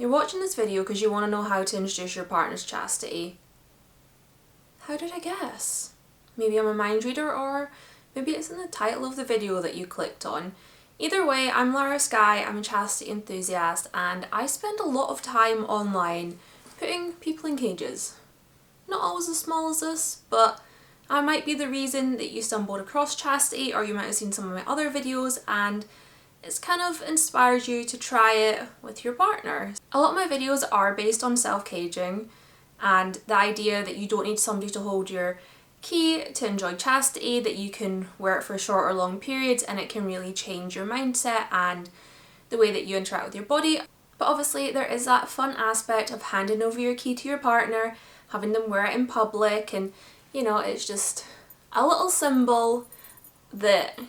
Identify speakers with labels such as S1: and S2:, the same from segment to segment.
S1: You're watching this video because you want to know how to introduce your partner's chastity. How did I guess? Maybe I'm a mind reader, or maybe it's in the title of the video that you clicked on. Either way, I'm Lara Skye, I'm a chastity enthusiast, and I spend a lot of time online putting people in cages. Not always as small as this, but I might be the reason that you stumbled across chastity, or you might have seen some of my other videos and it's kind of inspired you to try it with your partner. A lot of my videos are based on self-caging and the idea that you don't need somebody to hold your key to enjoy chastity, that you can wear it for short or long periods and it can really change your mindset and the way that you interact with your body. But obviously there is that fun aspect of handing over your key to your partner, having them wear it in public, and you know, it's just a little symbol that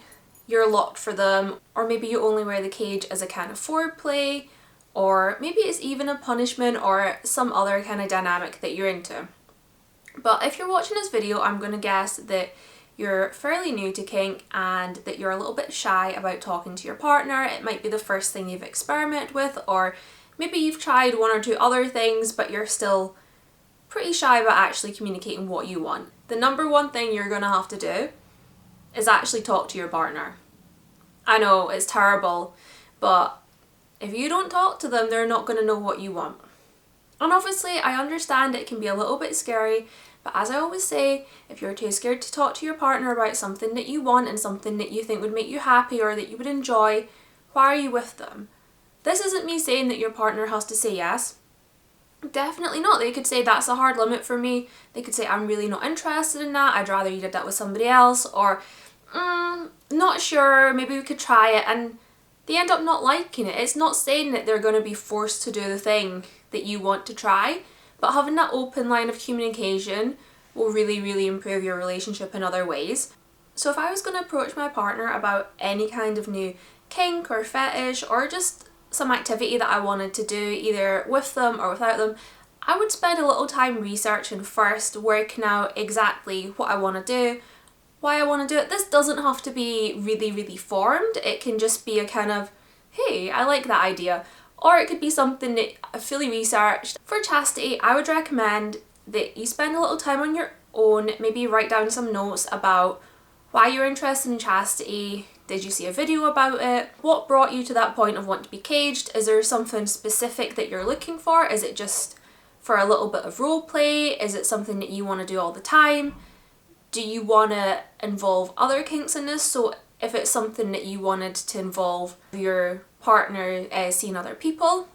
S1: you're locked for them, or maybe you only wear the cage as a kind of foreplay, or maybe it's even a punishment or some other kind of dynamic that you're into. But if you're watching this video, I'm going to guess that you're fairly new to kink and that you're a little bit shy about talking to your partner. It might be the first thing you've experimented with, or maybe you've tried one or two other things but you're still pretty shy about actually communicating what you want. The number one thing you're going to have to do is actually talk to your partner. I know, it's terrible, but if you don't talk to them, they're not going to know what you want. And obviously, I understand it can be a little bit scary, but as I always say, if you're too scared to talk to your partner about something that you want and something that you think would make you happy or that you would enjoy, why are you with them? This isn't me saying that your partner has to say yes. Definitely not. They could say that's a hard limit for me. They could say I'm really not interested in that. I'd rather you did that with somebody else, or not sure, maybe we could try it, and they end up not liking it. It's not saying that they're going to be forced to do the thing that you want to try, but having that open line of communication will really improve your relationship in other ways. So if I was going to approach my partner about any kind of new kink or fetish or just some activity that I wanted to do either with them or without them, I would spend a little time researching first, working out exactly what I want to do, why I want to do it. This doesn't have to be really formed. It can just be a kind of, hey, I like that idea. Or it could be something that I fully researched. For chastity, I would recommend that you spend a little time on your own, maybe write down some notes about why you're interested in chastity. Did you see a video about it? What brought you to that point of wanting to be caged? Is there something specific that you're looking for? Is it just for a little bit of role play? Is it something that you want to do all the time? Do you want to involve other kinks in this? So if it's something that you wanted to involve your partner seeing other people,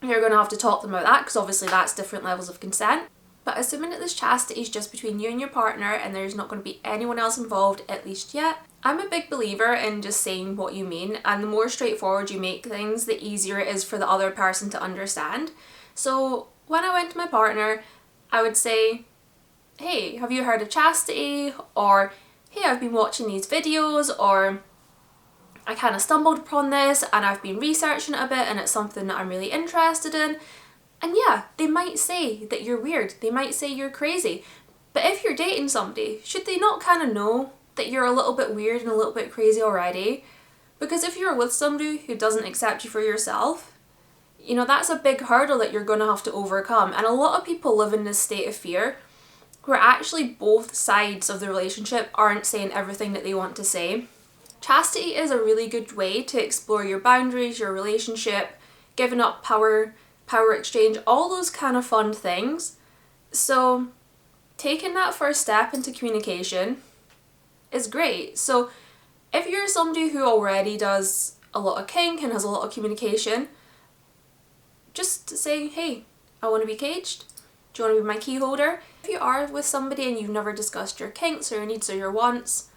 S1: you're going to have to talk to them about that, because obviously that's different levels of consent. But assuming that this chastity is just between you and your partner and there's not going to be anyone else involved, at least yet, I'm a big believer in just saying what you mean, and the more straightforward you make things, the easier it is for the other person to understand. So when I went to my partner, I would say, hey, have you heard of chastity? Or, hey, I've been watching these videos, or I kind of stumbled upon this and I've been researching it a bit and it's something that I'm really interested in. And yeah, they might say that you're weird, they might say you're crazy, but if you're dating somebody, should they not kind of know that you're a little bit weird and a little bit crazy already? Because if you're with somebody who doesn't accept you for yourself, you know, that's a big hurdle that you're going to have to overcome. And a lot of people live in this state of fear where actually both sides of the relationship aren't saying everything that they want to say. Chastity is a really good way to explore your boundaries, your relationship, giving up power exchange, all those kind of fun things. So taking that first step into communication is great. So if you're somebody who already does a lot of kink and has a lot of communication, just say, hey, I want to be caged. Do you want to be my key holder? If you are with somebody and you've never discussed your kinks or your needs or your wants,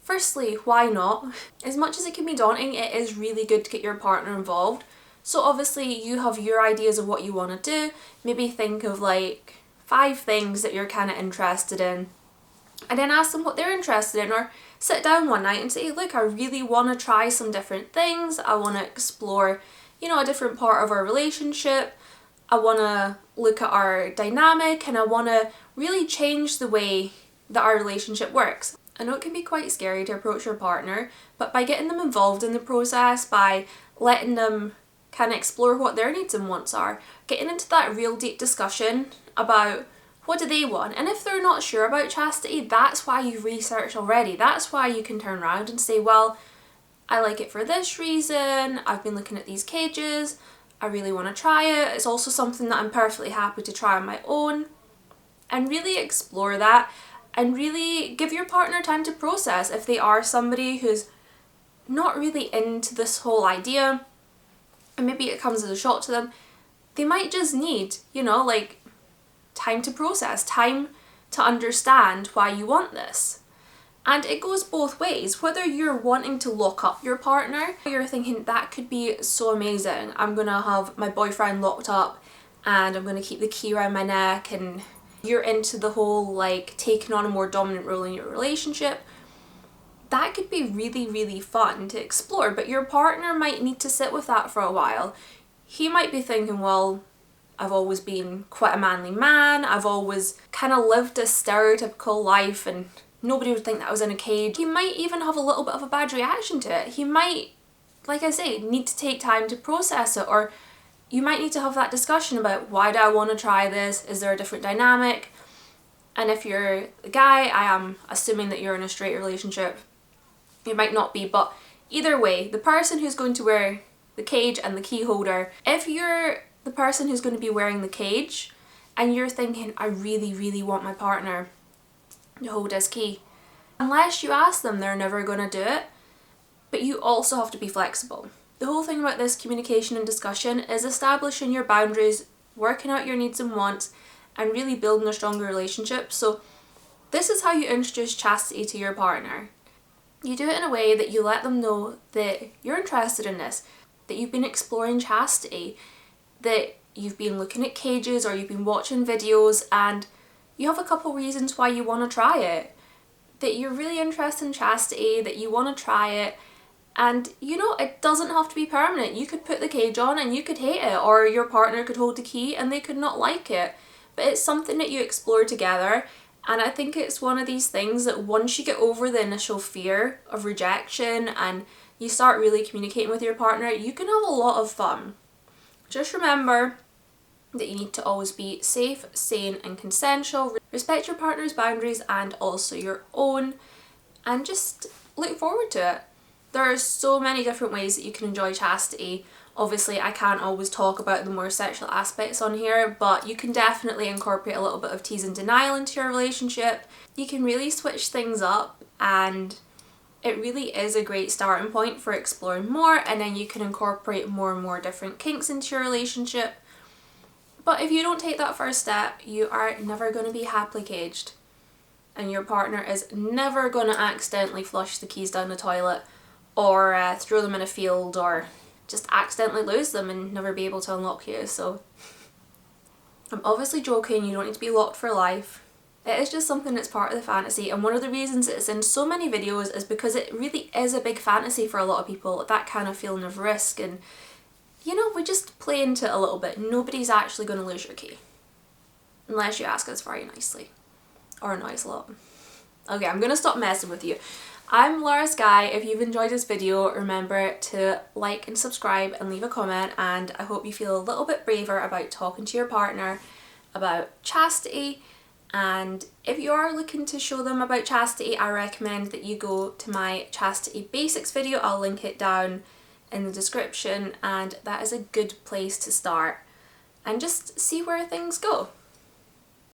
S1: firstly, why not? As much as it can be daunting, it is really good to get your partner involved. So obviously you have your ideas of what you want to do. Maybe think of like 5 things that you're kind of interested in, and then ask them what they're interested in, or sit down one night and say, look, I really want to try some different things. I want to explore, you know, a different part of our relationship. I want to look at our dynamic and I want to really change the way that our relationship works. I know it can be quite scary to approach your partner, but by getting them involved in the process, by letting them can explore what their needs and wants are. Getting into that real deep discussion about what do they want, and if they're not sure about chastity, that's why you've researched already. That's why you can turn around and say, well, I like it for this reason, I've been looking at these cages, I really want to try it, it's also something that I'm perfectly happy to try on my own. And really explore that, and really give your partner time to process. If they are somebody who's not really into this whole idea, and maybe it comes as a shock to them, they might just need, you know, like time to process, time to understand why you want this. And it goes both ways. Whether you're wanting to lock up your partner, you're thinking that could be so amazing, I'm gonna have my boyfriend locked up and I'm gonna keep the key around my neck, and you're into the whole like taking on a more dominant role in your relationship, that could be really, really fun to explore. But your partner might need to sit with that for a while. He might be thinking, well, I've always been quite a manly man, I've always kind of lived a stereotypical life and nobody would think that I was in a cage. He might even have a little bit of a bad reaction to it. He might, like I say, need to take time to process it, or you might need to have that discussion about, why do I want to try this? Is there a different dynamic? And if you're a guy, I am assuming that you're in a straight relationship. You might not be, but either way, the person who's going to wear the cage and the key holder, if you're the person who's going to be wearing the cage and you're thinking, I really, really want my partner to hold his key, unless you ask them, they're never going to do it. But you also have to be flexible. The whole thing about this communication and discussion is establishing your boundaries, working out your needs and wants, and really building a stronger relationship. So this is how you introduce chastity to your partner. You do it in a way that you let them know that you're interested in this, that you've been exploring chastity, that you've been looking at cages or you've been watching videos and you have a couple reasons why you want to try it, that you're really interested in chastity, that you want to try it. And you know, it doesn't have to be permanent. You could put the cage on and you could hate it, or your partner could hold the key and they could not like it. But it's something that you explore together, and I think it's one of these things that once you get over the initial fear of rejection and you start really communicating with your partner, you can have a lot of fun. Just remember that you need to always be safe, sane and consensual. Respect your partner's boundaries and also your own, and just look forward to it. There are so many different ways that you can enjoy chastity. Obviously, I can't always talk about the more sexual aspects on here, but you can definitely incorporate a little bit of tease and denial into your relationship. You can really switch things up, and it really is a great starting point for exploring more, and then you can incorporate more and more different kinks into your relationship. But if you don't take that first step, you are never going to be happily caged, and your partner is never going to accidentally flush the keys down the toilet, or throw them in a field, or just accidentally lose them and never be able to unlock you. So I'm obviously joking, you don't need to be locked for life. It is just something that's part of the fantasy, and one of the reasons it's in so many videos is because it really is a big fantasy for a lot of people, that kind of feeling of risk, and you know, we just play into it a little bit. Nobody's actually going to lose your key. Unless you ask us very nicely. Or a nice lot. Okay, I'm going to stop messing with you. I'm Laura Sky. If you've enjoyed this video, remember to like and subscribe and leave a comment, and I hope you feel a little bit braver about talking to your partner about chastity. And if you are looking to show them about chastity, I recommend that you go to my chastity basics video. I'll link it down in the description, and that is a good place to start and just see where things go.